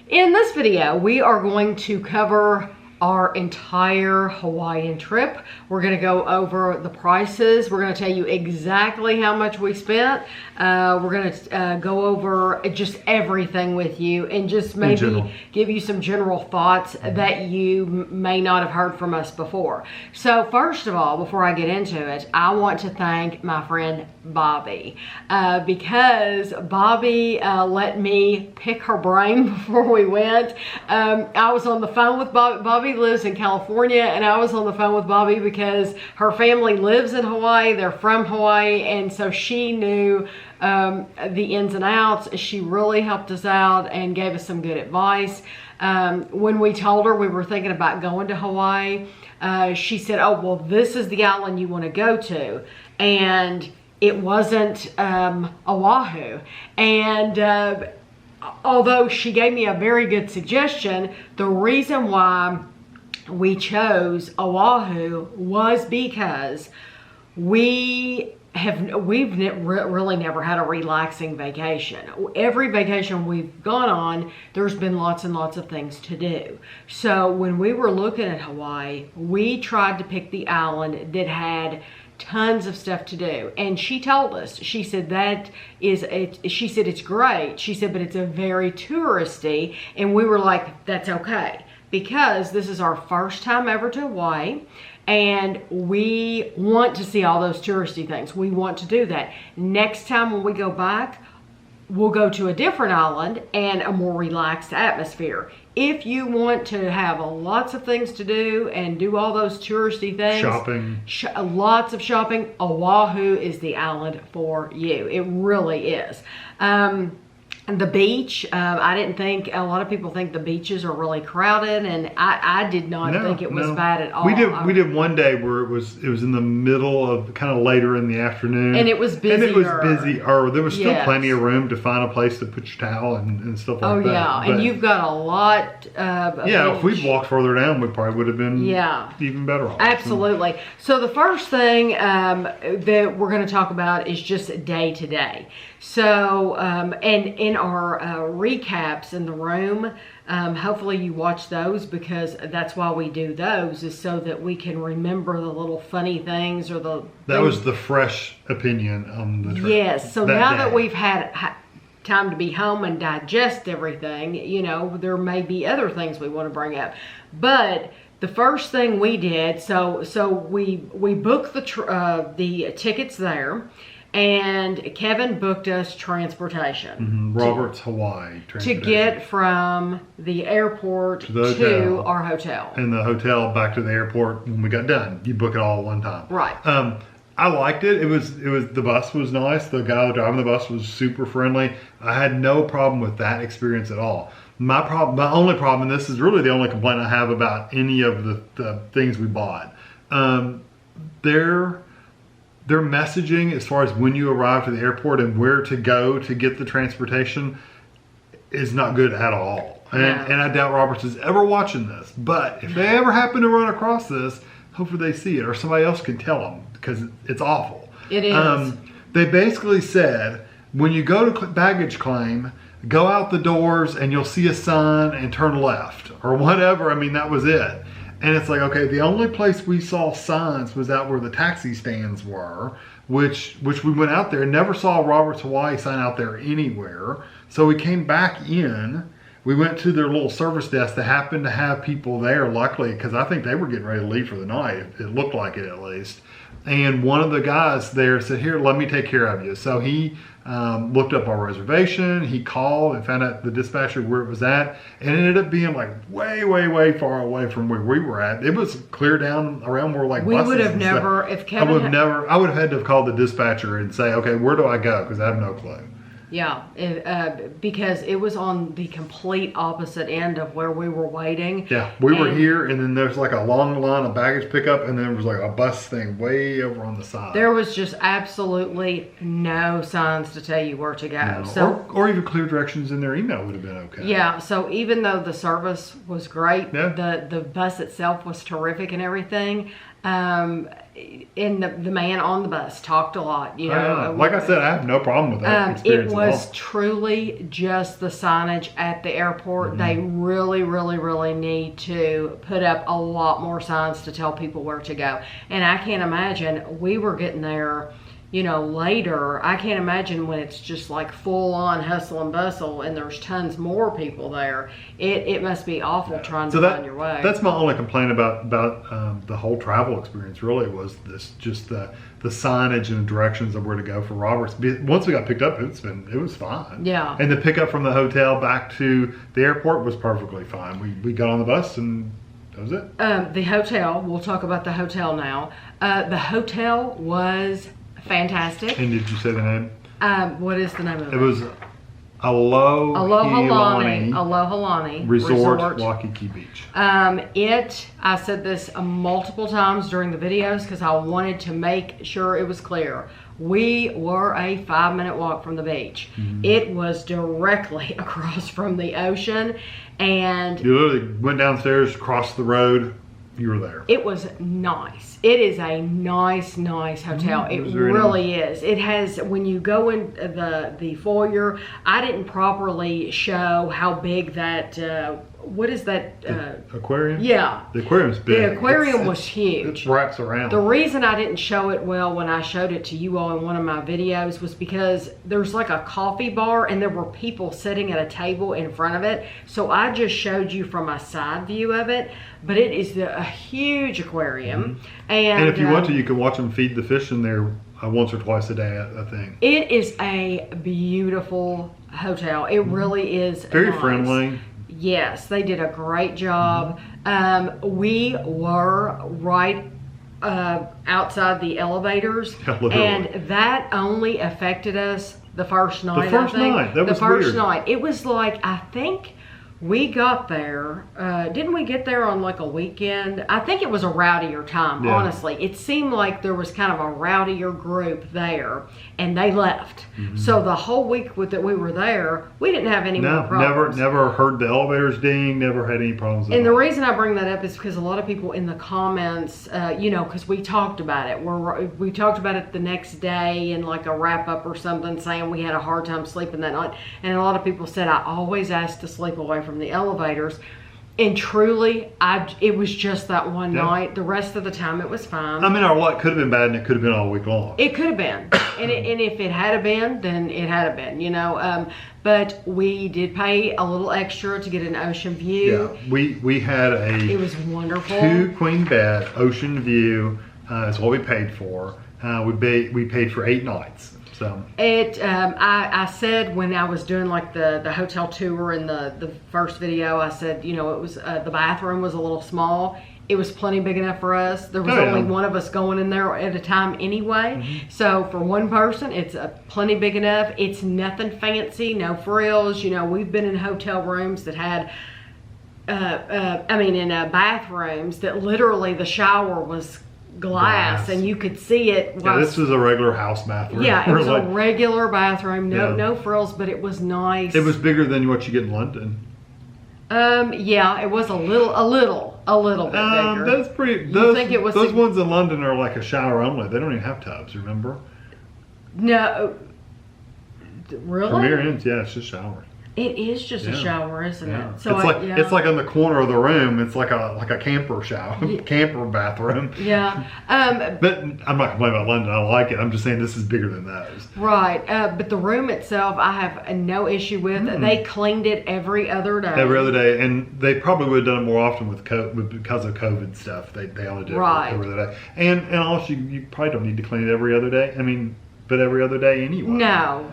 In this video, we are going to cover our entire Hawaiian trip. We're going to go over the prices. We're going to tell you exactly how much we spent. We're going to go over just everything with you and just maybe give you some general thoughts that you may not have heard from us before. So first of all, before I get into it, I want to thank my friend Bobby because Bobby let me pick her brain before we went. I was on the phone with Bobby. Bobby lives in California, and I was on the phone with Bobby because her family lives in Hawaii. They're from Hawaii, and so she knew the ins and outs. She really helped us out and gave us some good advice. When we told her we were thinking about going to Hawaii, she said, oh, well, this is the island you want to go to. And it wasn't Oahu. And although she gave me a very good suggestion, the reason why we chose Oahu was because we've really never had a relaxing vacation. Every vacation we've gone on, there's been lots and lots of things to do. So when we were looking at Hawaii, we tried to pick the island that had tons of stuff to do. And she told us, she said she said it's great. She said, but it's a very touristy. And we were like, that's okay, because this is our first time ever to Hawaii. And we want to see all those touristy things. We want to do that. Next time when we go back, we'll go to a different island and a more relaxed atmosphere. If you want to have lots of things to do and do all those touristy things, shopping, lots of shopping, Oahu is the island for you. It really is. The beach, I didn't think, a lot of people think the beaches are really crowded, and I did not think it was bad at all. We did one day where it was in the middle of kind of later in the afternoon. And it was busy. And it was busy, or there was still plenty of room to find a place to put your towel and stuff like that. Oh yeah, and you've got a lot of if we'd walked further down, we probably would have been even better off. Absolutely. So the first thing that we're going to talk about is just day to day. So, and in our recaps in the room, hopefully you watch those, because that's why we do those, is so that we can remember the little funny things or the... That was the fresh opinion on the trip. Yes. So now that we've had time to be home and digest everything, you know, there may be other things we want to bring up. But the first thing we did, so we booked the tickets there. And Kevin booked us transportation. Robert's Hawaii to get from the airport to our hotel. And the hotel back to the airport when we got done. You book it all at one time. Right. I liked it. It was the bus was nice. The guy driving the bus was super friendly. I had no problem with that experience at all. My only problem, and this is really the only complaint I have about any of the things we bought, their messaging as far as when you arrive to the airport and where to go to get the transportation is not good at all. And I doubt Roberts is ever watching this. But if they ever happen to run across this, hopefully they see it, or somebody else can tell them, because it's awful. It is. They basically said, when you go to baggage claim, go out the doors and you'll see a sign and turn left or whatever. I mean, that was it. And it's like, okay, the only place we saw signs was out where the taxi stands were, which we went out there and never saw a Roberts Hawaii sign out there anywhere. So we came back in. We went to their little service desk that happened to have people there, luckily, because I think they were getting ready to leave for the night. It looked like it, at least. And one of the guys there said, here, let me take care of you. So he looked up our reservation. He called and found out the dispatcher where it was at. And it ended up being like way, way, way far away from where we were at. It was clear down around where like buses. We would have never, if Kevin I would have had to have called the dispatcher and say, okay, where do I go? Because I have no clue. Yeah, because it was on the complete opposite end of where we were waiting. Yeah, we were here, and then there's like a long line of baggage pickup, and then there was like a bus thing way over on the side. There was just absolutely no signs to tell you where to go. No. So, or even clear directions in their email would have been okay. Yeah, so even though the service was great, the bus itself was terrific and everything, And the man on the bus talked a lot, you know. Like I said, I have no problem with that experience it at was all. truly just the signage at the airport. They really, really, really need to put up a lot more signs to tell people where to go. And I can't imagine, we were getting there, you know, later. I can't imagine when it's just like full on hustle and bustle and there's tons more people there. It must be awful trying to find your way. That's my only complaint about the whole travel experience. Really was this just the signage and the directions of where to go for Roberts. Once we got picked up, it was fine. Yeah. And the pickup from the hotel back to the airport was perfectly fine. We got on the bus and that was it. The hotel. We'll talk about the hotel now. The hotel was fantastic. And did you say the name? What is the name of it? It was Alohalani Resort, Waikiki Beach. I said this multiple times during the videos because I wanted to make sure it was clear. We were a 5-minute walk from the beach. It was directly across from the ocean, and you literally went downstairs, crossed the road, you were there. It was nice. It is a nice hotel. It really is. It has, when you go in the foyer, I didn't properly show how big that, what is that? Aquarium? Yeah. The aquarium's big. The aquarium was huge. It wraps around. The reason I didn't show it well when I showed it to you all in one of my videos was because there's like a coffee bar and there were people sitting at a table in front of it. So I just showed you from a side view of it. But it is a huge aquarium. And if you want to, you can watch them feed the fish in there once or twice a day, I think. It is a beautiful hotel. It really is. Very nice. friendly. Yes, they did a great job. We were right outside the elevators, and that only affected us the first night. The first night, that was weird. The first night, it was like, I think we got there, didn't we get there on like a weekend? I think it was a rowdier time, honestly. It seemed like there was kind of a rowdier group there, and they left. So the whole week that we were there, we didn't have any more problems. Never heard the elevators ding, never had any problems at all. And the reason I bring that up is because a lot of people in the comments, you know, because we talked about it. We talked about it the next day in like a wrap-up or something, saying we had a hard time sleeping that night. And a lot of people said, I always ask to sleep away from the elevators, and truly it was just that one night. The rest of the time it was fine. I mean, our luck could have been bad, and it could have been all week long. It could have been. And if it had been, then it had been, you know. But we did pay a little extra to get an ocean view. Yeah, we had it was wonderful. 2 queen bed ocean view is what we paid for. We paid for 8 nights. So I said when I was doing like the hotel tour in the first video, I said, you know, it was the bathroom was a little small. It was plenty big enough for us. There was only one of us going in there at a time anyway. So for one person, it's plenty big enough. It's nothing fancy, no frills. You know, we've been in hotel rooms that had, bathrooms that literally the shower was glass and you could see it. Yeah, this was a regular house bathroom. Yeah, it was a regular bathroom, no frills, but it was nice. It was bigger than what you get in London. Yeah, it was a little bit bigger. That's pretty. Those ones in London are like a shower only. They don't even have tubs. Remember? No. Really? Premier Inn's, yeah, it's just showers. It is just a shower, isn't it? So it's like on the corner of the room. It's like a camper shower, camper bathroom. Yeah. But I'm not complaining about London. I like it. I'm just saying this is bigger than those. Right. But the room itself, I have no issue with. They cleaned it every other day. Every other day, and they probably would have done it more often because of COVID stuff. They only did it every other day. And also, you probably don't need to clean it every other day. I mean, but every other day anyway. No.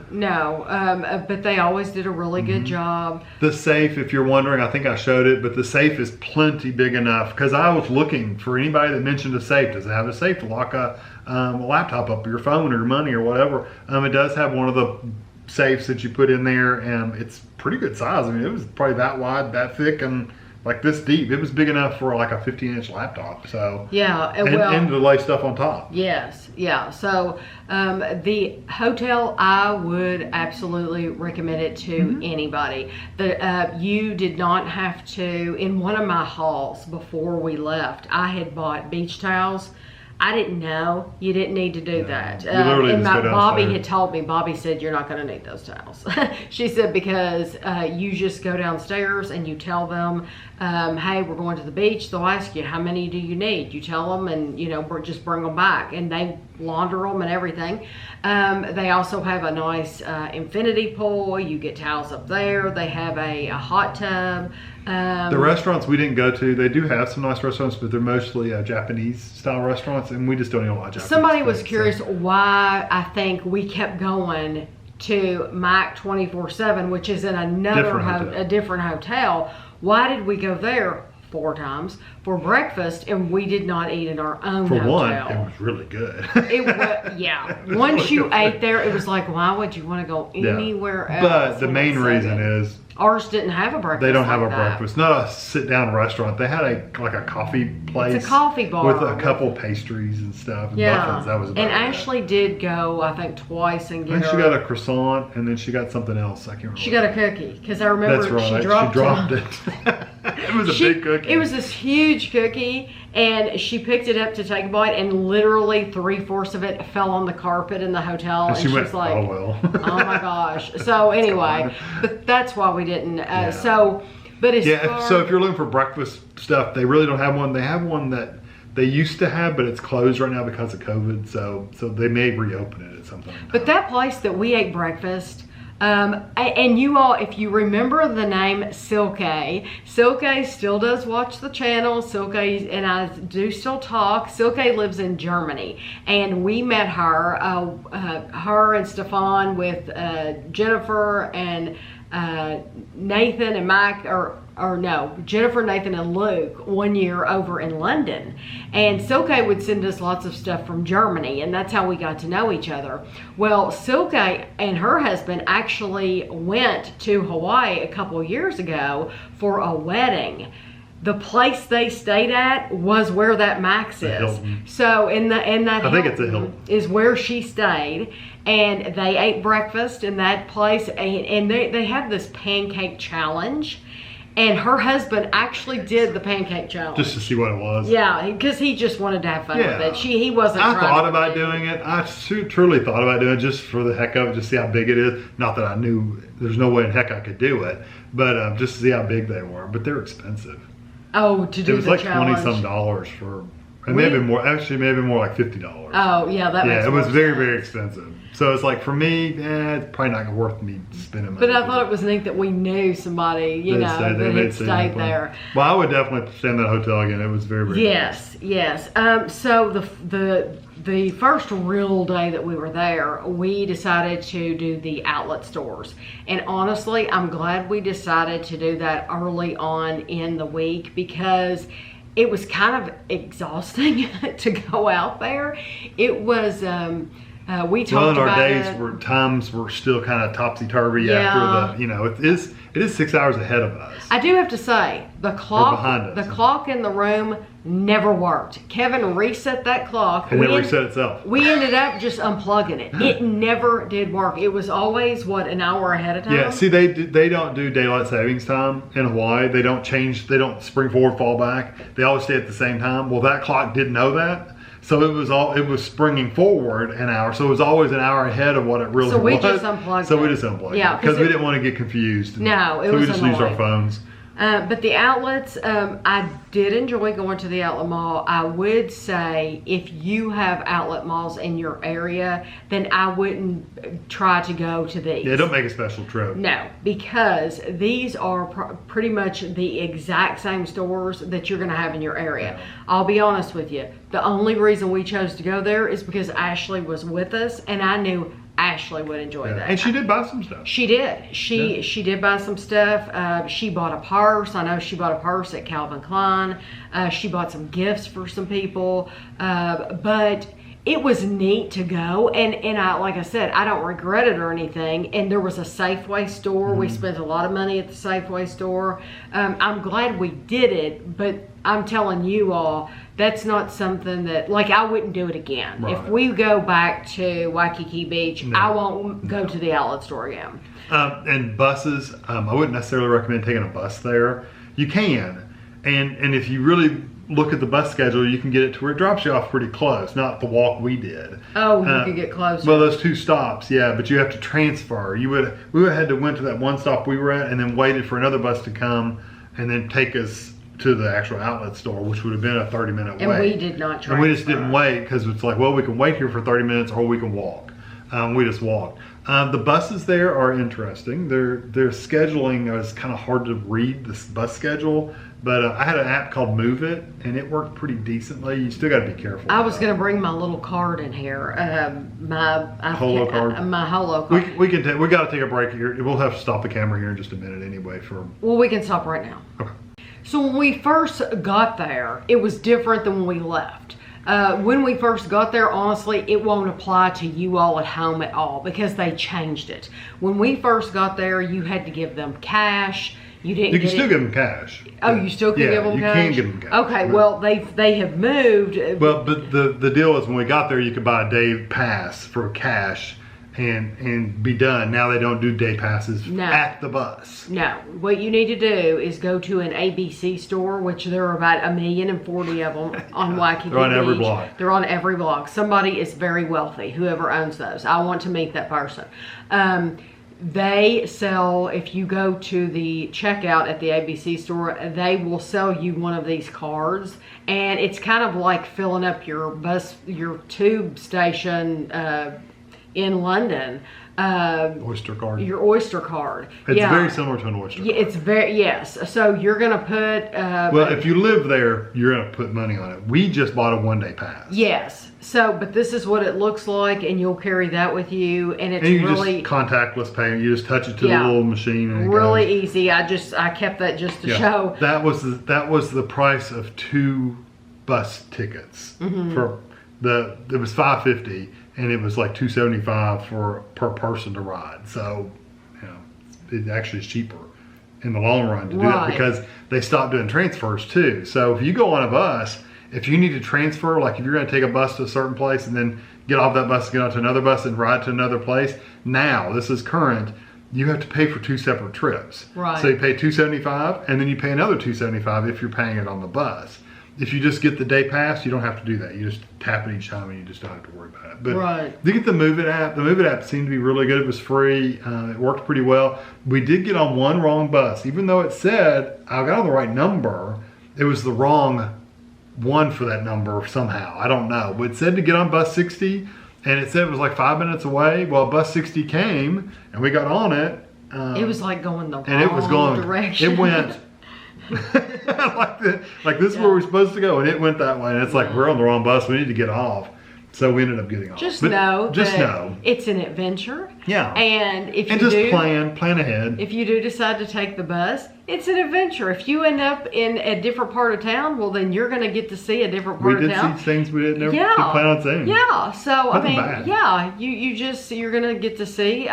But they always did a really good job. The safe, if you're wondering, I think I showed it, but the safe is plenty big enough, because I was looking for anybody that mentioned a safe. Does it have a safe to lock a laptop up, or your phone, or your money, or whatever? It does have one of the safes that you put in there, and it's pretty good size. I mean, it was probably that wide, that thick, and like this deep. It was big enough for like a 15-inch laptop. So yeah, and to lay stuff on top. Yes, yeah. So the hotel, I would absolutely recommend it to anybody. You did not have to. In one of my hauls before we left, I had bought beach towels. I didn't know you didn't need to do that. And Bobby had told me, Bobby said, you're not going to need those towels. She said, because you just go downstairs and you tell them, hey, we're going to the beach. They'll ask you, how many do you need? You tell them and, just bring them back. And they launder them and everything. They also have a nice infinity pool. You get towels up there. They have a hot tub. The restaurants we didn't go to, they do have some nice restaurants, but they're mostly Japanese style restaurants, and we just don't eat a lot of Japanese. Somebody was curious why I think we kept going to Mike 24/7, which is in a different hotel. Why did we go there 4 times for breakfast, and we did not eat in our own hotel? For one, it was really good. It was, yeah. Once you ate there, it was like, why would you want to go anywhere else? But the main reason is ours didn't have a breakfast. They don't have a breakfast. Not a sit-down restaurant. They had a coffee place. It's a coffee bar with a couple pastries and stuff. And muffins. That was about and Ashley did go, I think, twice and get she got a croissant, and then she got something else. I can't remember. She got a cookie because I remember that's right. She dropped it. It was a big cookie. It was this huge cookie, and she picked it up to take a bite, and literally 3/4 of it fell on the carpet in the hotel. And she was like, "Oh well." Oh my gosh. So anyway, but that's why we didn't. So if you're looking for breakfast stuff, they really don't have one. They have one that they used to have, but it's closed right now because of COVID. So they may reopen it at some point. But that place that we ate breakfast. And you all, if you remember the name Silke still does watch the channel. Silke and I do still talk. Silke lives in Germany, and we met her, her and Stefan with Jennifer and Nathan and Mike, Jennifer, Nathan, and Luke 1 year over in London. And Silke would send us lots of stuff from Germany, and that's how we got to know each other. Well, Silke and her husband actually went to Hawaii a couple years ago for a wedding. The place they stayed at was where that Max is. Hilton. So I think it's a Hilton. Is where she stayed, and they ate breakfast in that place, and they have this pancake challenge. And her husband actually did the pancake challenge. Just to see what it was. Yeah, because he just wanted to have fun with it. He wasn't I thought about doing it. I truly thought about doing it just for the heck of it, just to see how big it is. Not that I knew there's no way in heck I could do it, but just to see how big they were. But they're expensive. Oh, to do the challenge. It was like $20-some for, and maybe more, actually maybe more like $50. Oh, yeah, that makes sense. Yeah, it was very, very expensive. So it's like, for me, it's probably not worth me spending money. But I thought it was neat that we knew somebody, that had stayed there. Well, I would definitely stay in that hotel again. It was very, very nice. Yes. So the first real day that we were there, we decided to do the outlet stores. And honestly, I'm glad we decided to do that early on in the week, because it was kind of exhausting to go out there. It was... we talked about times were still kind of topsy-turvy after it is 6 hours ahead of us. I do have to say, the clock in the room never worked. Kevin reset that clock. It never reset itself. We ended up just unplugging it. It never did work. It was always, an hour ahead of time? Yeah, see, they don't do daylight savings time in Hawaii. They don't spring forward, fall back. They always stay at the same time. Well, that clock didn't know that. So it was springing forward an hour. So it was always an hour ahead of what it really was. So we just unplugged it. Yeah, because we didn't want to get confused. No, so we just used our phones. But the outlets, I did enjoy going to the outlet mall. I would say if you have outlet malls in your area, then I wouldn't try to go to these. Yeah, don't make a special trip. No, because these are pretty much the exact same stores that you're going to have in your area. Yeah. I'll be honest with you. The only reason we chose to go there is because Ashley was with us, and I knew Ashley would enjoy that. And she did buy some stuff. She did. She did buy some stuff. She bought a purse. I know she bought a purse at Calvin Klein. She bought some gifts for some people. But it was neat to go, and I, like I said, I don't regret it or anything. And there was a Safeway store. We spent a lot of money at the Safeway store. I'm glad we did it, but I'm telling you all, that's not something that, like, I wouldn't do it again. Right. If we go back to Waikiki Beach, I won't go to the outlet store again. And buses, I wouldn't necessarily recommend taking a bus there. You can, and if you really look at the bus schedule, you can get it to where it drops you off pretty close, not the walk we did. Oh, you could get closer. Well, those 2 stops, yeah, but you have to transfer. We would have had to went to that one stop we were at and then waited for another bus to come and then take us to the actual outlet store, which would have been a 30-minute wait. And we did not transfer. And we just didn't wait because it's like, well, we can wait here for 30 minutes or we can walk. We just walked. The buses there are interesting. Their scheduling is kind of hard to read, this bus schedule, but I had an app called Move It, and it worked pretty decently. You still got to be careful. I was going to bring my little card in here, my Holo card. My Holo card. We got to take a break here. We'll have to stop the camera here in just a minute anyway. Well, we can stop right now. Okay. So when we first got there, it was different than when we left. When we first got there, honestly, it won't apply to you all at home at all because they changed it. When we first got there, you had to give them cash. You can still give them cash. Oh, you still can give them cash? Yeah, you can give them cash. Okay, well, they have moved. Well, but the deal is when we got there, you could buy a day pass for cash and be done. Now they don't do day passes at the bus. No. What you need to do is go to an ABC store, which there are about 1,040,000 of them on Waikiki Beach. They're on every block. They're on every block. Somebody is very wealthy, whoever owns those. I want to meet that person. They sell, if you go to the checkout at the ABC store, they will sell you one of these cards, and it's kind of like filling up your tube station in London. Oyster card. Your Oyster card. It's very similar to an Oyster card. It's yes. So you're going to put... well, if you live there, you're going to put money on it. We just bought a one-day pass. Yes. So, but this is what it looks like, and you'll carry that with you, and it's really... just contactless payment. You just touch it to the little machine. And really easy. I kept that just to show. That was the price of 2 bus tickets. For it was $5.50. And it was like $2.75 per person to ride. So, it actually is cheaper in the long run to do that because they stopped doing transfers too. So if you go on a bus, if you need to transfer, like if you're going to take a bus to a certain place and then get off that bus, get onto another bus and ride to another place, now this is current. You have to pay for 2 separate trips. Right. So you pay $2.75 and then you pay another $2.75 if you're paying it on the bus. If you just get the day pass, you don't have to do that. You just tap it each time and you just don't have to worry about it. But to get the Move It app, the Move It app seemed to be really good. It was free. It worked pretty well. We did get on one wrong bus. Even though it said I got on the right number, it was the wrong one for that number somehow. I don't know. But it said to get on bus 60 and it said it was like 5 minutes away. Well, bus 60 came and we got on it. It was like going the wrong direction. It went... like this is where we're supposed to go, and it went that way, and it's like we're on the wrong bus, we need to get off. So we ended up getting off. Just know it's an adventure. Yeah. And if plan ahead. If you do decide to take the bus, it's an adventure. If you end up in a different part of town, well then you're going to get to see a different part of town. We did see things we didn't plan on seeing. Yeah. So Nothing bad. you're going to get to see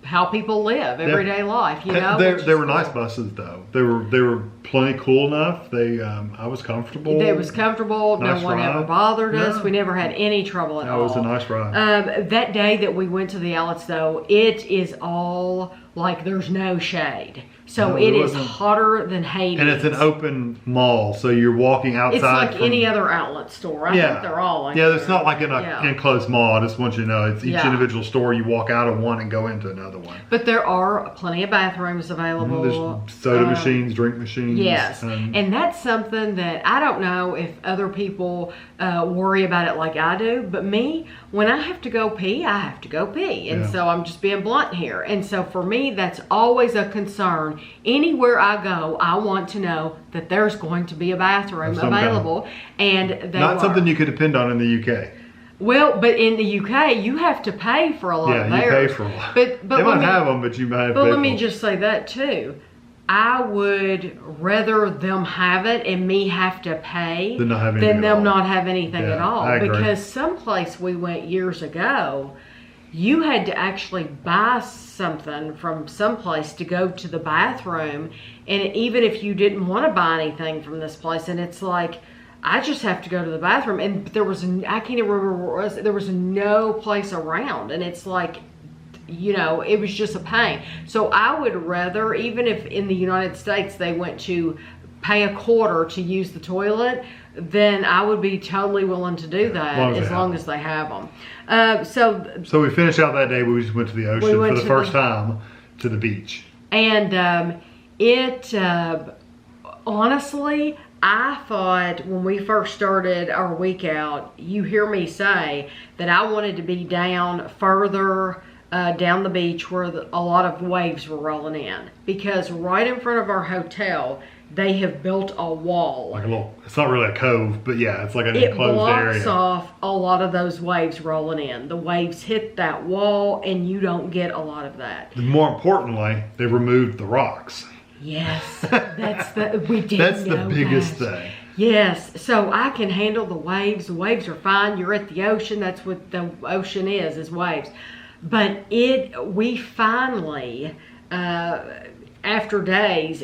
how people live everyday life, They were nice buses though. They were plenty cool enough. I was comfortable. It was comfortable. Nice no one ride. ever bothered us. We never had any trouble at all. It was a nice ride. That day that we went to the outlets though, it is all like there's no shade. So it is hotter than Hades. And it's an open mall, so you're walking outside. It's like any other outlet store. I think they're all like it's not like in an enclosed mall. I just want you to know it's each individual store. You walk out of one and go into another one. But there are plenty of bathrooms available. There's soda machines, drink machines. Yes, and that's something that I don't know if other people worry about it like I do. But me, when I have to go pee, I have to go pee. And so I'm just being blunt here. And so for me, that's always a concern. Anywhere I go, I want to know that there's going to be a bathroom available. And not something you could depend on in the UK. Well, but in the UK, you have to pay for a lot of theirs. Yeah, you pay for a lot. But they might have them, but you might have to pay But let for me them. just say that too. I would rather them have it and me have to pay Than not have than anything at them all. not have anything Yeah, at all. I agree. Because someplace we went years ago, you had to actually buy something from someplace to go to the bathroom. And even if you didn't want to buy anything from this place, and it's like, I just have to go to the bathroom. And there was, I can't even remember where it was. There was no place around. And it's like, you know, it was just a pain. So I would rather, even if in the United States they went to pay a quarter to use the toilet, then I would be totally willing to do that as long as they have them. So we finished out that day. We just went to the ocean for the first time to the beach. And honestly, I thought when we first started our week out, you hear me say that I wanted to be down further down the beach where a lot of waves were rolling in, because right in front of our hotel they have built a wall. Like a little, it's not really a cove, but yeah, it's like an enclosed area. It blocks off a lot of those waves rolling in. The waves hit that wall and you don't get a lot of that. And more importantly, they removed the rocks. Yes, that's the biggest thing. Yes, so I can handle the waves. The waves are fine. You're at the ocean. That's what the ocean is waves. But we finally, after days,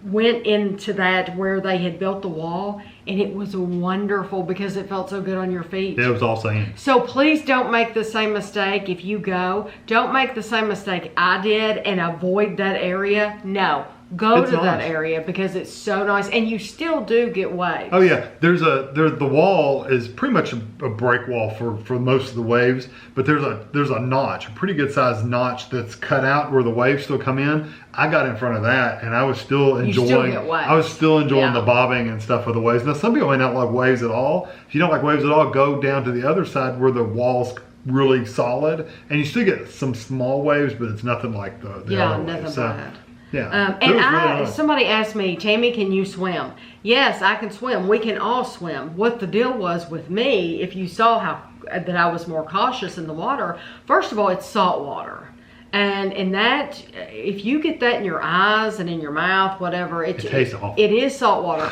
went into that where they had built the wall, and it was wonderful because it felt so good on your feet. Yeah, it was all sand. So please don't make the same mistake if you go. Don't make the same mistake I did and avoid that area. No. Go to that area because it's so nice, and you still do get waves. Oh yeah, the wall is pretty much a break wall for most of the waves, but there's a notch, a pretty good sized notch that's cut out where the waves still come in. I got in front of that, and I was still enjoying. The bobbing and stuff of the waves. Now some people may not like waves at all. If you don't like waves at all, go down to the other side where the wall's really solid, and you still get some small waves, but it's nothing like the other waves. Bad. Yeah. And somebody asked me, Tammy, can you swim? Yes, I can swim. We can all swim. What the deal was with me, if you saw that I was more cautious in the water, first of all, it's salt water. And that, if you get that in your eyes and in your mouth, whatever, it tastes awful. It is salt water.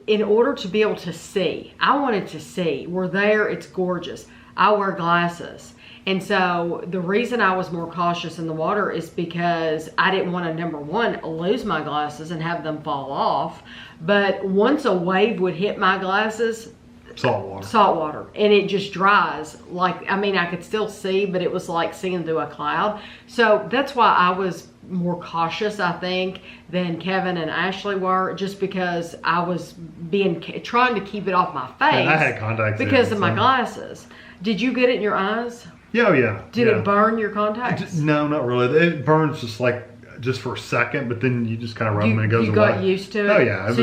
In order to be able to see, I wanted to see. We're there, it's gorgeous. I wear glasses. And so the reason I was more cautious in the water is because I didn't want to, number one, lose my glasses and have them fall off. But once a wave would hit my glasses, salt water, and it just dries. I could still see, but it was like seeing through a cloud. So that's why I was more cautious, I think, than Kevin and Ashley were, just because I was trying to keep it off my face. And I had contacts because of my glasses. Did you get it in your eyes? Yeah, yeah. Did it burn your contacts? No, not really. It burns just for a second, but then you just kind of rub them and it goes away. You got used to it? Oh yeah,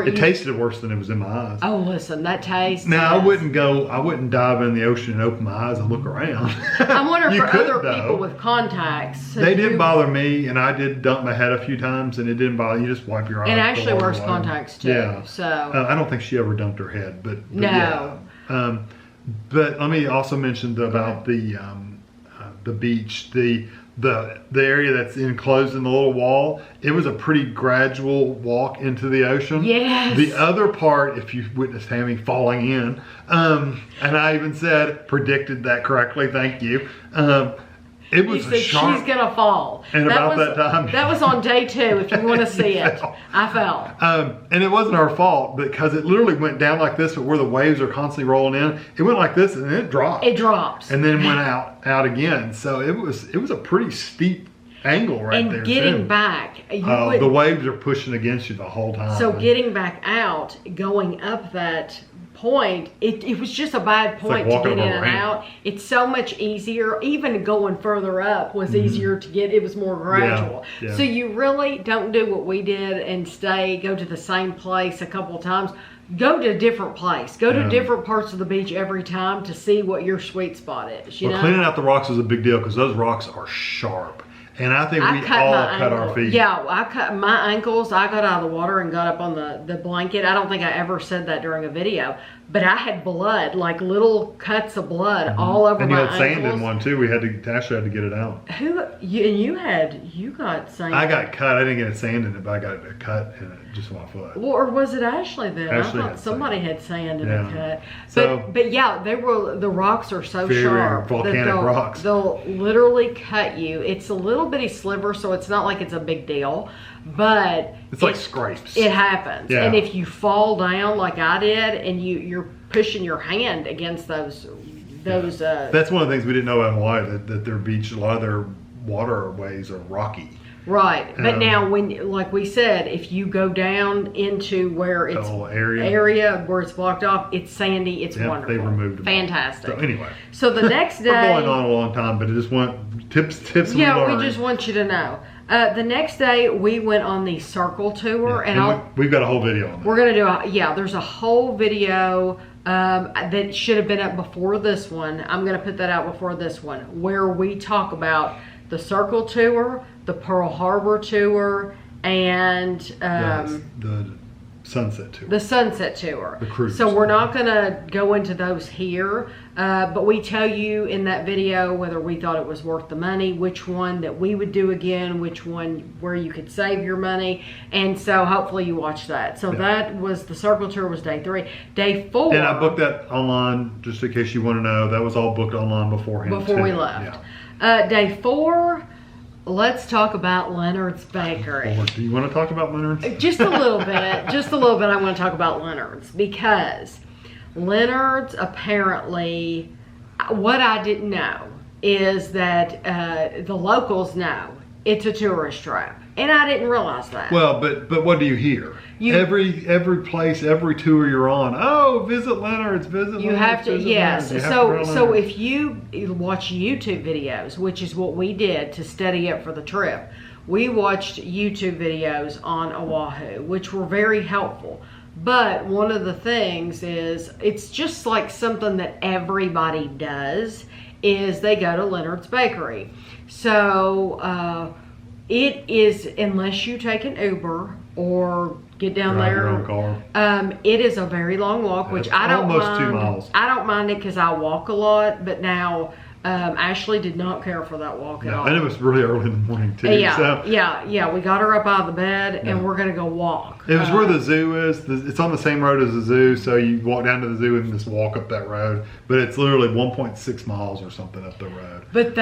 it tasted worse than it was in my eyes. Oh, listen, that taste. Now I wouldn't dive in the ocean and open my eyes and look around. I'm wondering for other people with contacts. They didn't bother me, and I did dump my head a few times, and it didn't bother you. Just wipe your eyes. And Ashley wears contacts too. Yeah. So I don't think she ever dumped her head, but no. Yeah. But let me also mention about the beach, the area that's enclosed in the little wall. It was a pretty gradual walk into the ocean. Yes. The other part, if you witnessed Tammy falling in, and I even predicted that correctly. Thank you. It was she's gonna fall. And that time, that was on day 2. If you want to see it, I fell. And it wasn't our fault because it literally went down like this, but where the waves are constantly rolling in, it went like this and then it dropped. It drops. And then went out again. So it was a pretty steep angle there. And getting back, the waves are pushing against you the whole time. So getting back out, going up that point, it was just a bad point to get in and out. It's so much easier. Even going further up was easier to get. It was more gradual. Yeah. So you really don't do what we did and go to the same place a couple of times. Go to a different place. Go to different parts of the beach every time to see what your sweet spot is. Cleaning out the rocks is a big deal because those rocks are sharp. And I think we all cut our feet. Yeah, I cut my ankles. I got out of the water and got up on the blanket. I don't think I ever said that during a video. but I had blood, like little cuts of blood all over my ankles. And you had sand in one too. Ashley had to get it out. You got sand. I got cut. I didn't get sand in it, but I got a cut in it, just on my foot. Well, or was it Ashley then? Ashley I thought somebody had sand in a cut. So, but yeah, the rocks are so very sharp. volcanic rocks. They'll literally cut you. It's a little bitty sliver, so it's not like it's a big deal. But it's like scrapes. It happens. Yeah. And if you fall down like I did and you're pushing your hand against those that's one of the things we didn't know about Hawaii, that their beach, a lot of their waterways are rocky. Right. But now when, like we said, if you go down into where it's the whole area where it's blocked off, it's sandy, it's wonderful. They removed it. Fantastic. So anyway. So the next day we're going on a long time, but it just went tips yeah, we just want you to know. The next day we went on the circle tour, and we've got a whole video on that. We're gonna do there's a whole video that should have been up before this one. I'm gonna put that out before this one, where we talk about the circle tour, the Pearl Harbor tour, and the sunset tour. The sunset tour. The cruise. So we're not going to go into those here, but we tell you in that video whether we thought it was worth the money, which one that we would do again, which one where you could save your money, and so hopefully you watch that. So that was the circle tour, was day 3. Day 4. And I booked that online, just in case you want to know. That was all booked online beforehand. Before we left. Yeah. Day 4. Let's talk about Leonard's Bakery. Do you want to talk about Leonard's? Just a little bit. Just a little bit I want to talk about Leonard's, because Leonard's apparently, what I didn't know is that the locals know it's a tourist trap. And I didn't realize that. Well, but what do you hear? Every place, every tour you're on, visit Leonard's, visit Leonard's. You have to, yes. So if you watch YouTube videos, which is what we did to study up for the trip, we watched YouTube videos on Oahu, which were very helpful. But one of the things is, it's just like something that everybody does, is they go to Leonard's Bakery. So, it is, unless you take an Uber or get down Drive there, your own car. It is a very long walk, which I don't mind. Almost 2 miles. I don't mind it because I walk a lot, but now Ashley did not care for that walk at all. And it was really early in the morning too. Yeah. We got her up out of the bed and we're gonna go walk. It was where the zoo is. It's on the same road as the zoo, so you walk down to the zoo and just walk up that road. But it's literally 1.6 miles or something up the road. But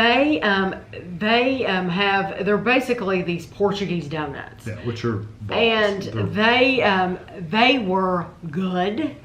they're basically these Portuguese donuts. Yeah, which are balls. And they were good.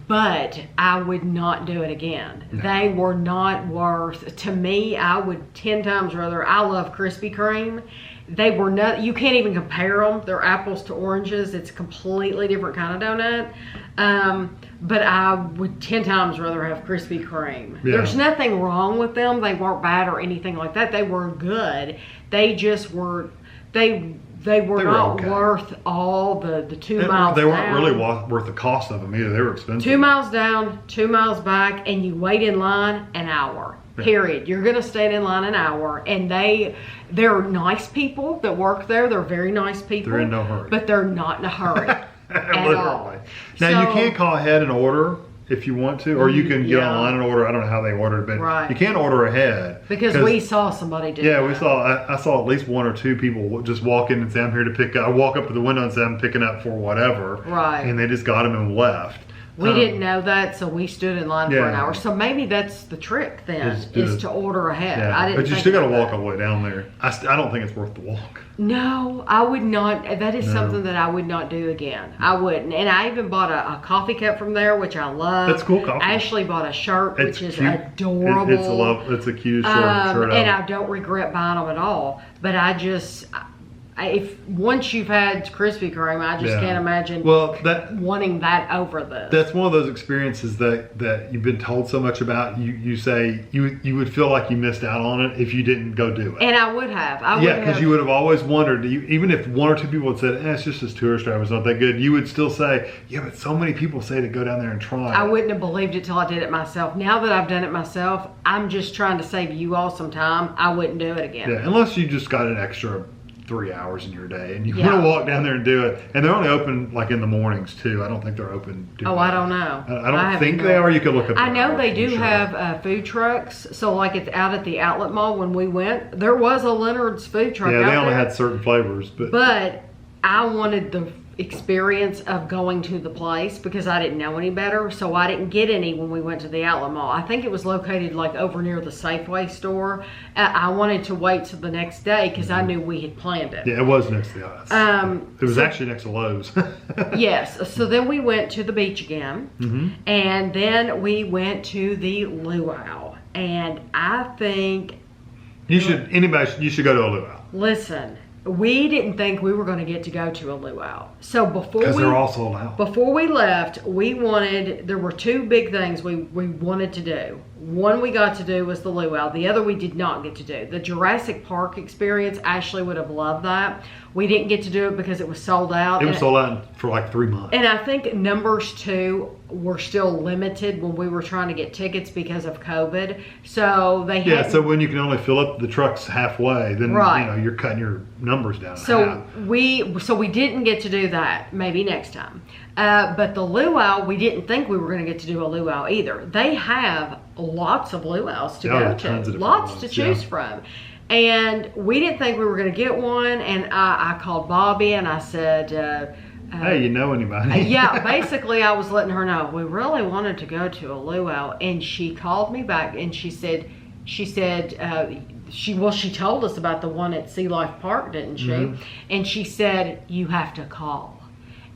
But I would not do it again. No. They were not worth, to me, I would 10 times rather. I love Krispy Kreme. They were not, you can't even compare them. They're apples to oranges. It's a completely different kind of donut. But I would 10 times rather have Krispy Kreme. Yeah. There's nothing wrong with them. They weren't bad or anything like that. They were good. They just were, they were not worth all the 2 miles down. They weren't really worth the cost of them either. They were expensive. 2 miles down, 2 miles back, and you wait in line an hour. Period. You're going to stay in line an hour, and they're nice people that work there. They're very nice people. They're in no hurry. But they're not in a hurry at all. Now, you can't call ahead and order if you want to, or you can get online and order. I don't know how they order it, but you can't order ahead. Because we saw somebody do that. Yeah, I saw at least 1 or 2 people just walk in and say, I'm here to pick up. I walk up to the window and say, I'm picking up for whatever. Right. And they just got them and left. We didn't know that, so we stood in line for an hour. So maybe that's the trick then, is to order ahead. Yeah. But you still got to walk all the way down there. I don't think it's worth the walk. No, I would not. That is something that I would not do again. I wouldn't. And I even bought a coffee cup from there, which I love. That's cool coffee. Ashley bought a shirt, which is adorable. It's a cute shirt. And I don't regret buying them at all. But I just... if once you've had Krispy Kreme, I just can't imagine wanting that over this. That's one of those experiences that you've been told so much about. You say you would feel like you missed out on it if you didn't go do it. And I would have. Because you would have always wondered. even if 1 or 2 people had said, "It's just this tourist trap, it's not that good," you would still say, "Yeah, but so many people say to go down there and try." I wouldn't have believed it till I did it myself. Now that I've done it myself, I'm just trying to save you all some time. I wouldn't do it again. Yeah, unless you just got an extra 3 hours in your day, and you Yeah. want to walk down there and do it. And they're only open like in the mornings too. I don't think they're open. I don't know. I don't think they are. You could look up. I know they do sure. have food trucks. So like it's out at the outlet mall when we went, there was a Leonard's food truck. Yeah, out they only there. had certain flavors, But I wanted the experience of going to the place because I didn't know any better, so I didn't get any when we went to the outlet mall. I think it was located like over near the Safeway store. I wanted to wait till the next day because I knew we had planned it. yeah, it was next to us. It was actually next to Lowe's. Yes, so then we went to the beach again, and then we went to the Luau, and I think You should go to a luau. listen, we didn't think we were going to get to go to a luau. So Because they're all sold out. before we left, there were two big things we wanted to do. One we got to do was the luau. The other we did not get to do. The Jurassic Park experience, Ashley would have loved that. We didn't get to do it because it was sold out. It was sold out for like 3 months. And I think numbers too were still limited when we were trying to get tickets because of COVID. So they had so when you can only fill up the trucks halfway, then Right. you're cutting your numbers down. So we didn't get to do that. Maybe next time. But the luau, we didn't think we were going to get to do a luau either. They have lots of luau's to go tons of to, different lots ones, to choose from. And we didn't think we were going to get one. And I called Bobby and I said, hey, you know anybody? yeah, basically I was letting her know we really wanted to go to a luau, and she called me back and she told us about the one at Sea Life Park, didn't she? And she said you have to call.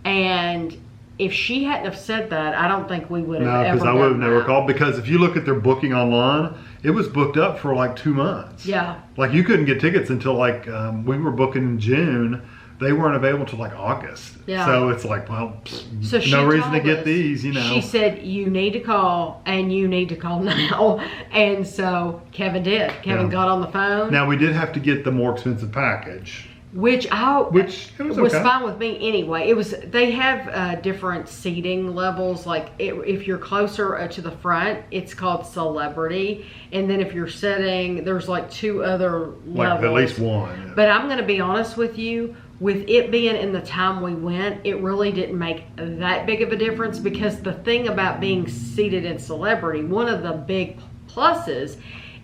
And if she hadn't have said that, I don't think we would have ever. No, because I would have done never that. called. Because if you look at their booking online, it was booked up for like 2 months. Yeah. Like you couldn't get tickets until like we were booking in June. They weren't available till like August. Yeah. So it's like, well, So she no reason to told get us, these, She said, you need to call, and you need to call now. And so Kevin did. Kevin got on the phone. Now, we did have to get the more expensive package. Which it was okay. fine with me anyway. They have different seating levels. Like if you're closer to the front, it's called Celebrity, and then if you're sitting, there's like 2 other levels. Like at least one. But I'm going to be honest with you. With it being in the time we went, it really didn't make that big of a difference, because the thing about being seated in Celebrity, one of the big pluses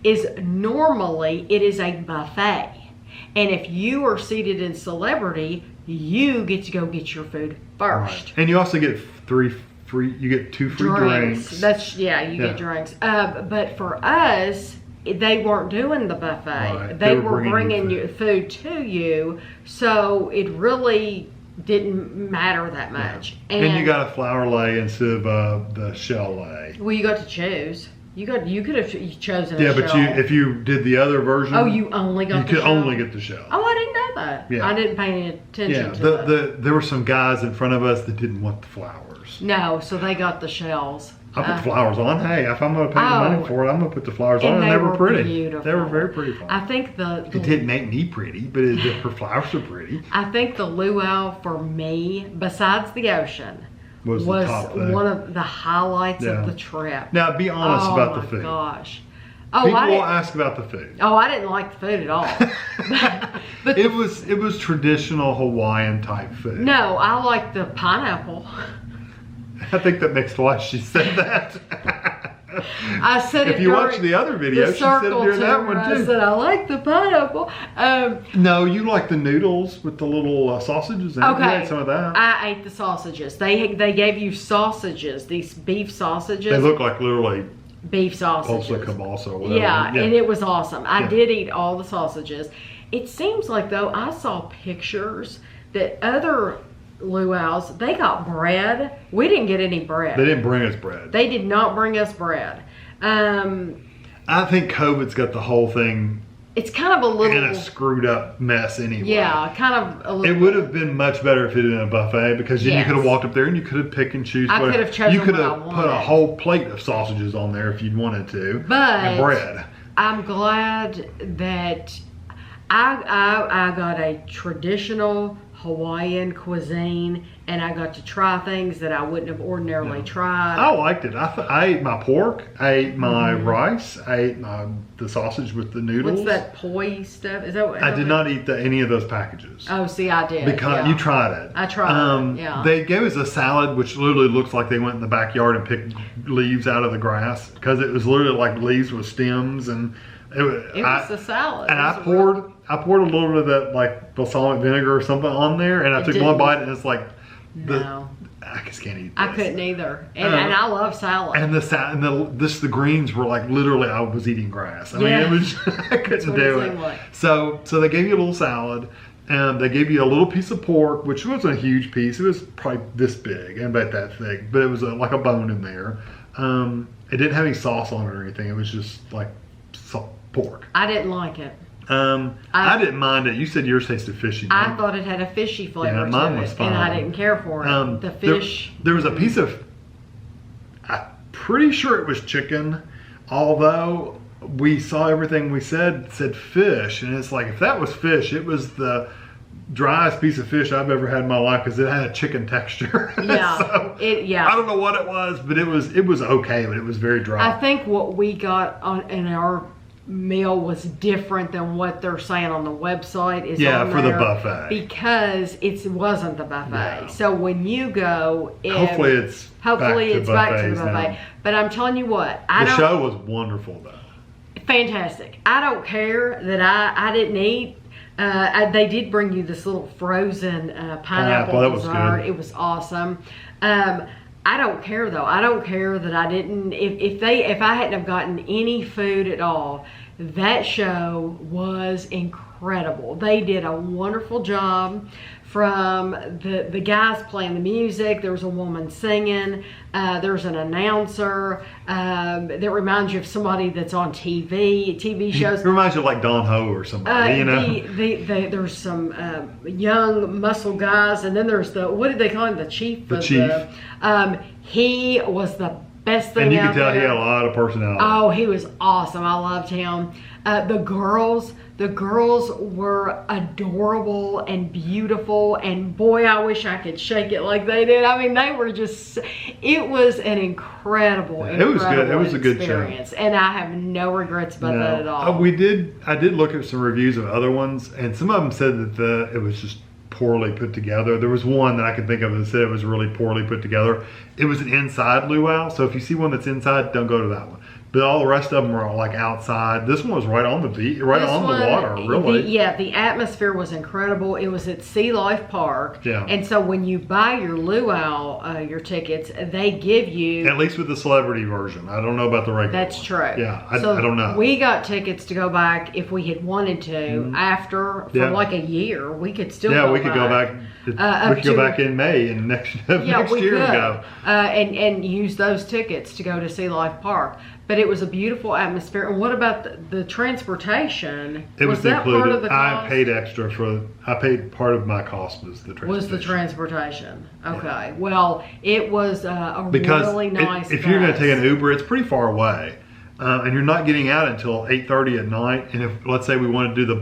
is normally it is a buffet. And if you are seated in Celebrity, you get to go get your food first. Right. And you also get 2 free drinks. You get drinks. But for us, they weren't doing the buffet. Right. They were bringing your food to you, so it really didn't matter that much. Yeah. And you got a flour lay instead of the shell lay. Well, you got to choose. You could have chosen. Yeah, a but shell. if you did the other version, you only got. You the could shell? only get the shell. Oh, I didn't know that. Yeah. I didn't pay any attention to that. There were some guys in front of us that didn't want the flowers. No, so they got the shells. I put the flowers on. Hey, if I'm going to pay the money for it, I'm going to put the flowers on. And they were pretty. Beautiful. They were very pretty flowers. I think It didn't make me pretty, but her flowers are pretty. I think the luau for me, besides the ocean, was the top thing. one of the highlights of the trip. Now, be honest about the food. Oh my gosh. People will ask about the food. Oh, I didn't like the food at all. but it was traditional Hawaiian type food. No, I like the pineapple. I think that makes twice she said that. I said if you watch the other video, she said it during that one too. I said I like the pineapple. No, you like the noodles with the little sausages. Okay, you ate some of that. I ate the sausages. They gave you sausages, these beef sausages. They look like literally beef sausages. Pulsa cabasa or whatever. Yeah, and it was awesome. I did eat all the sausages. It seems like though I saw pictures that other luau's, they got bread. We didn't get any bread. They didn't bring us bread. They did not bring us bread. I think COVID's got the whole thing. It's kind of a little in a screwed up mess anyway. Yeah, kind of a little. It would have been much better if it had been a buffet, because then you could have walked up there and you could have picked and choose. I could have chosen. You could have put a whole plate of sausages on there if you'd wanted to. But and bread. I'm glad that I got a traditional Hawaiian cuisine, and I got to try things that I wouldn't have ordinarily tried. I liked it. I ate my pork. I ate my rice. I ate the sausage with the noodles. What's that poi stuff? Is that what? I did not eat any of those packages. Oh, see, I did. Because you tried it. I tried it, yeah. They gave us a salad, which literally looks like they went in the backyard and picked leaves out of the grass, because it was literally like leaves with stems, and it was a salad. And I poured a little bit of that like balsamic vinegar or something on there, and I took one bite, and it's like, I just can't eat this. I couldn't either, and I love salad. And the greens were like literally I was eating grass. I mean, it was I couldn't do it. Like. So they gave you a little salad, and they gave you a little piece of pork, which wasn't a huge piece. It was probably this big and about that thick, but it was like a bone in there. It didn't have any sauce on it or anything. It was just like pork. I didn't like it. I didn't mind it. You said yours tasted fishy. I thought it had a fishy flavor to mine it, was fine. and I didn't care for it. The fish. There was a piece of, I'm pretty sure it was chicken, although we saw everything we said fish, and it's like, if that was fish, it was the driest piece of fish I've ever had in my life, because it had a chicken texture. Yeah, so, I don't know what it was, but it was okay, but it was very dry. I think what we got in our meal was different than what they're saying on the website. For the buffet, because it wasn't the buffet. Yeah. So when you go, hopefully it's back to the buffet. Now. But I'm telling you what, the show was wonderful though. Fantastic. I don't care that I didn't eat. They did bring you this little frozen pineapple that was dessert. good. It was awesome. I don't care though. I don't care that I didn't. If I hadn't have gotten any food at all, that show was incredible. They did a wonderful job. From the guys playing the music, there was a woman singing, there's an announcer that reminds you of somebody that's on TV shows. It reminds you of like Don Ho or somebody, There's some young muscle guys, and then there's what did they call him? The chief. The chief. He was the best thing. And you could tell he had a lot of personality. Oh, he was awesome. I loved him. The girls were adorable and beautiful, and boy, I wish I could shake it like they did. I mean, they were just, it was an incredible it was good. It was a good show. And I have no regrets about that at all. I did look at some reviews of other ones, and some of them said that it was just poorly put together. There was one that I could think of that said it was really poorly put together. It was an inside luau, so if you see one that's inside, don't go to that one. But all the rest of them were like outside. This one was right on the beach, right on the water, really. The atmosphere was incredible. It was at Sea Life Park. Yeah. And so when you buy your luau, your tickets, they give you... At least with the celebrity version. I don't know about the regular That's one. true. Yeah, I don't know. We got tickets to go back if we had wanted to for like a year. We could still go back. We could go back. We could go back in May and next year and go. And use those tickets to go to Sea Life Park. But it was a beautiful atmosphere. And what about the transportation? It was that included. Part of the cost? I paid extra I paid part of my cost was the transportation. Was the transportation. Okay. Yeah. Well, it was really nice if you're going to take an Uber, it's pretty far away. And you're not getting out until 8:30 at night. And if, let's say we want to do the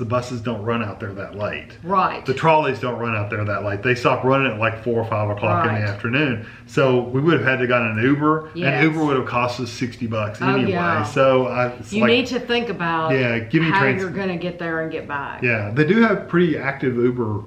buses don't run out there that late. Right. The trolleys don't run out there that late. They stop running at like 4 or 5 o'clock in the afternoon. So we would have had to gotten an Uber. Yes. And Uber would have cost us $60 anyway. Yeah. So you need to think about how you're going to get there and get back. Yeah, they do have pretty active Uber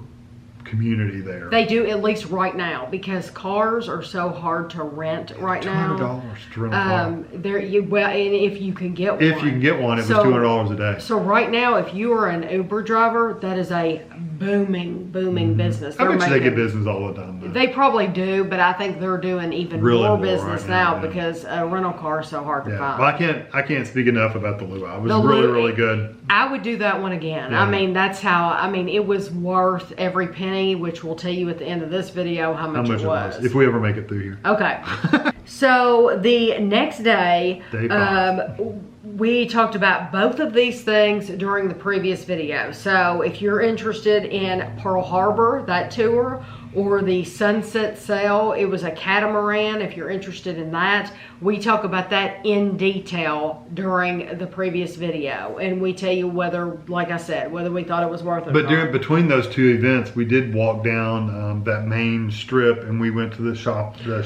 community there. They do, at least right now, because cars are so hard to rent right now. $200 to rent a car. And if you can get one. If you can get one, it was $200 a day. So right now, if you are an Uber driver, that is a booming business. I bet you they get business all the time, though. They probably do, but I think they're doing even more business right now because a rental car is so hard to find. Well, I can't speak enough about the Luau. It was really good. I would do that one again. Yeah. I mean, it was worth every penny, which we'll tell you at the end of this video how much it was. If we ever make it through here. Okay. So the next day, we talked about both of these things during the previous video. So if you're interested in Pearl Harbor, that tour, or the sunset sail. It was a catamaran, if you're interested in that. We talk about that in detail during the previous video, and we tell you whether, like I said, whether we thought it was worth it. But between those two events, we did walk down that main strip, and we went to the shops and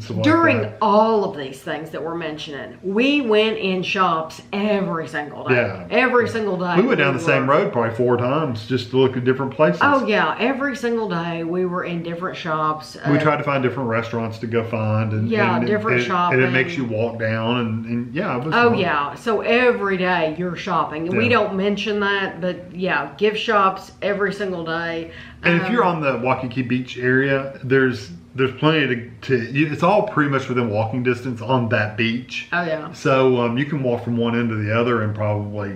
stuff like that. During all of these things that we're mentioning, we went in shops every single day. Yeah. Every single day. We went down the same road probably 4 times just to look at different places. Oh yeah, every single day we were in different shops. We tried to find different restaurants to go find. And different shopping. And it makes you walk down and yeah, it was Oh fun. yeah, so every day you're shopping. And we don't mention that, but yeah, gift shops every single day. And if you're on the Waikiki Beach area, there's plenty it's all pretty much within walking distance on that beach. Oh yeah. So you can walk from one end to the other in probably,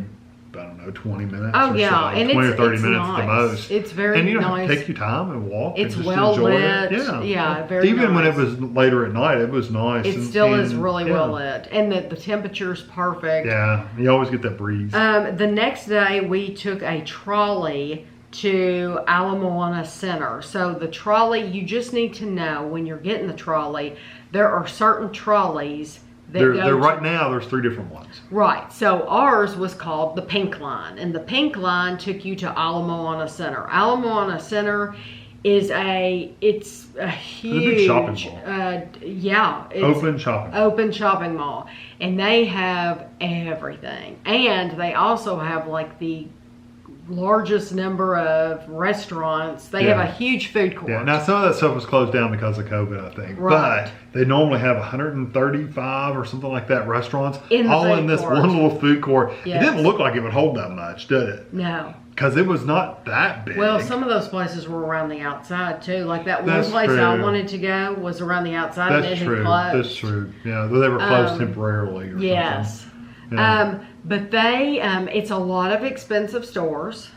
I don't know, 20 minutes oh or yeah, so. and 20 or 30 it's minutes nice. at the most. It's very nice. And you don't have to take your time and walk. It's and just well enjoy lit. It. Yeah, very Even when nice. it was later at night, it was nice. It still is really well lit, and the temperature's perfect. Yeah, you always get that breeze. The next day we took a trolley to Moana Center. So the trolley, you just need to know when you're getting the trolley, there are certain trolleys that right now there's 3 different ones. Right. So ours was called the Pink Line, and the Pink Line took you to Moana Center. Moana Center is it's a huge big shopping mall. Yeah, it's open shopping mall, and they have everything, and they also have like the largest number of restaurants. They have a huge food court. Yeah, now some of that stuff was closed down because of COVID, I think. Right. But they normally have 135 or something like that restaurants all in this one little food court. Yes. It didn't look like it would hold that much, did it? No. Because it was not that big. Well, some of those places were around the outside too. Like that one That's place true. I wanted to go was around the outside. That's and it had true. closed. That's true. Yeah, they were closed temporarily. Or yes. something. Yeah. But they, it's a lot of expensive stores,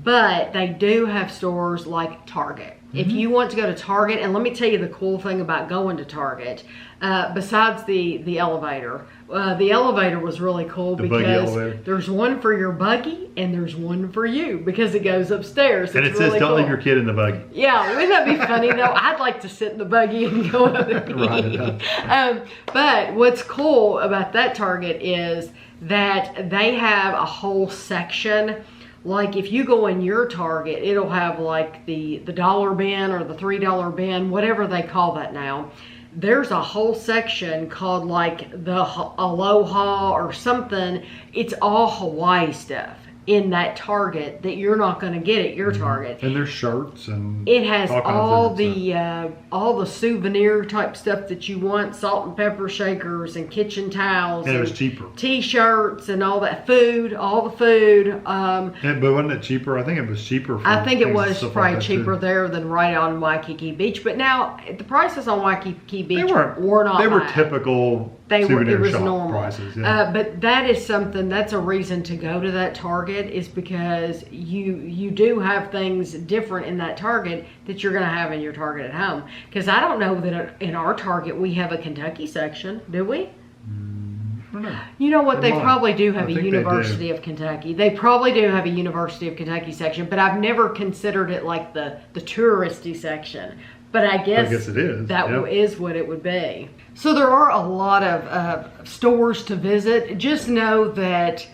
but they do have stores like Target. If you want to go to Target, and let me tell you the cool thing about going to Target, besides the elevator. The elevator was really cool because there's one for your buggy and there's one for you because it goes upstairs. And it says, really don't cool. leave your kid in the buggy. Yeah, wouldn't that be funny though? I'd like to sit in the buggy and go up and pee. But what's cool about that Target is that they have a whole section. Like if you go in your Target, it'll have like the dollar bin or the $3 bin, whatever they call that now. There's a whole section called like the Aloha or something. It's all Hawaii stuff in that Target that you're not going to get at your Target. And there's shirts and it has all the the souvenir type stuff that you want, salt and pepper shakers and kitchen towels. And it was cheaper. T-shirts and all that food, all the food. But wasn't it cheaper? I think it was cheaper. I think it was probably cheaper there than right on Waikiki Beach. But now the prices on Waikiki Beach were not They were bad. typical. It was normal. Prices, yeah. But that is something, that's a reason to go to that Target, is because you do have things different in that Target that you're going to have in your Target at home. Because I don't know that in our Target we have a Kentucky section, do we? I don't know. You know what, they probably do have I a think University of Kentucky. They probably do have a University of Kentucky section, but I've never considered it like the touristy section. But I guess it is. That is what it would be. So there are a lot of stores to visit. Just know that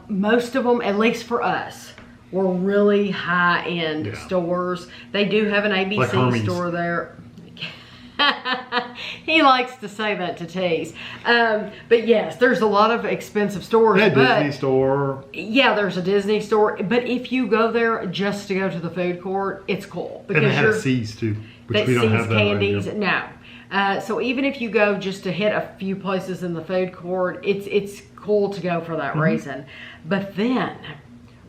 most of them, at least for us, were really high-end stores. They do have an ABC store there. He likes to say that to tease. But yes, there's a lot of expensive stores. A Disney store. Yeah, there's a Disney store. But if you go there just to go to the food court, it's cool. Because and they have C's too, which we don't have that candies. No. So even if you go just to hit a few places in the food court, it's cool to go for that reason. But then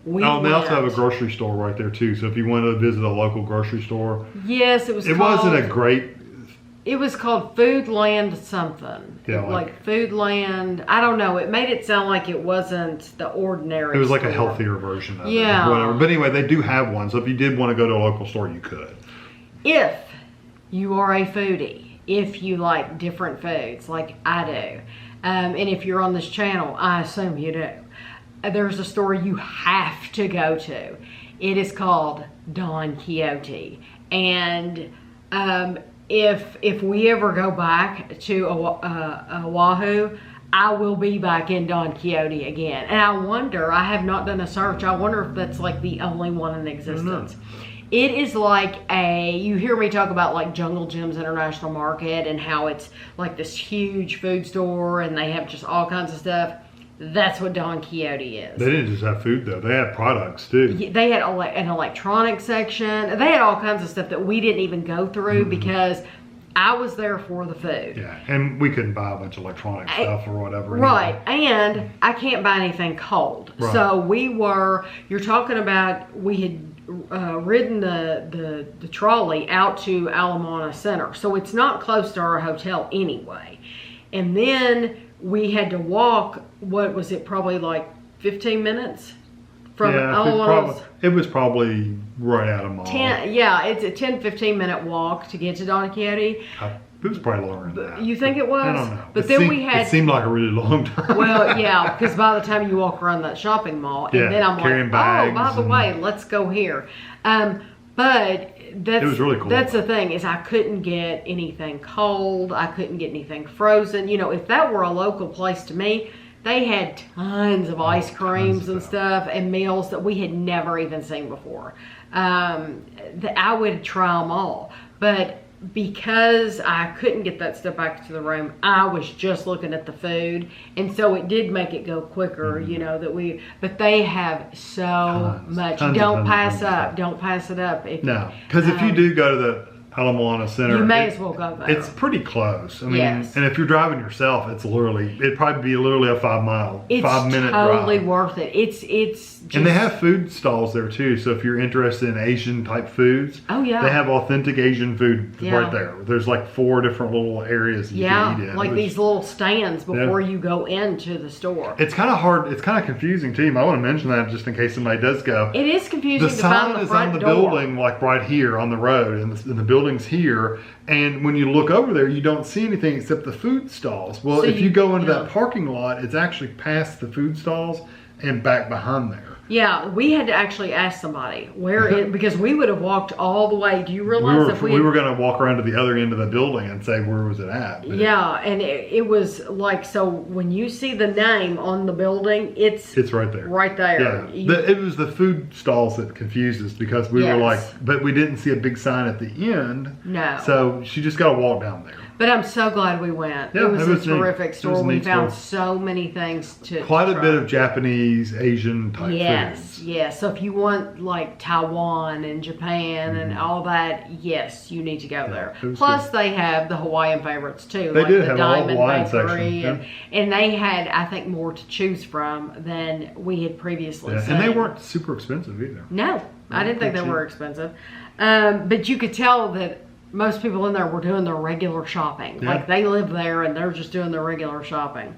they also have a grocery store right there too. So if you want to visit a local grocery store, yes, it wasn't a great. It was called Foodland something. Yeah, like Foodland. I don't know. It made it sound like it wasn't the ordinary. It was store. like a healthier version of it. Yeah. Whatever. But anyway, they do have one. So if you did want to go to a local store, you could. If you are a foodie, if you like different foods, like I do, and if you're on this channel, I assume you do, there's a store you have to go to. It is called Don Quixote. And if we ever go back to Oahu, I will be back in Don Quixote again. And I wonder, I have not done a search, I wonder if that's like the only one in existence. It is like you hear me talk about like Jungle Jim's International Market and how it's like this huge food store and they have just all kinds of stuff. That's what Don Quixote is. They didn't just have food though, they had products too. They had an electronic section. They had all kinds of stuff that we didn't even go through because I was there for the food. Yeah, and we couldn't buy a bunch of electronic stuff or whatever. Right, and I can't buy anything cold. Right. So you're talking about, we had ridden the trolley out to Moana Center. So it's not close to our hotel anyway. And then we had to walk, what was it, probably like 15 minutes? From it was probably right out of mall. It's a 10-15 minute walk to get to Don Quixote. It was probably longer than that. You think it was? I don't know. But it seemed like a really long time. Well, yeah, because by the time you walk around that shopping mall, and then I'm like, bags by the way, let's go here. But it was really cool. That's the thing, is I couldn't get anything cold. I couldn't get anything frozen. You know, if that were a local place to me, they had tons of ice creams and stuff and meals that we had never even seen before. I would try them all. But because I couldn't get that stuff back to the room, I was just looking at the food. And so it did make it go quicker, you know, but they have so much. Don't pass it up. No, because if you do go to the Moana Center, you may as well go there. It's pretty close. I mean, and if you're driving yourself, it'd probably be literally a 5 minute drive. It's totally worth it. It's just, and they have food stalls there too. So if you're interested in Asian type foods, they have authentic Asian food right there. There's like 4 different little areas you can eat in. Like these little stands before you go into the store. It's kind of hard. It's kind of confusing too. I want to mention that just in case somebody does go. It is confusing. The sign is on the building, like right here on the road, and the building's here, and when you look over there, you don't see anything except the food stalls. Well, if you go into that parking lot, it's actually past the food stalls and back behind there. Yeah, we had to actually ask somebody because we would have walked all the way. Do you realize we were going to walk around to the other end of the building and say, where was it at? But and it was like, so when you see the name on the building, it's right there. Right there. Yeah. It was the food stalls that confused us because we were like, but we didn't see a big sign at the end. No. So she just got to walk down there. But I'm so glad we went. Yeah, it was a terrific store. We found so many things to quite try. A bit of Japanese, Asian type foods. Yes. So if you want like Taiwan and Japan and all that, yes, you need to go there. Plus they have the Hawaiian favorites too. They like did the have Diamond a Hawaiian Bakery section. And they had, I think, more to choose from than we had previously seen. And they weren't super expensive either. No, I didn't think they were expensive. But you could tell that most people in there were doing their regular shopping. Like they live there and they're just doing their regular shopping.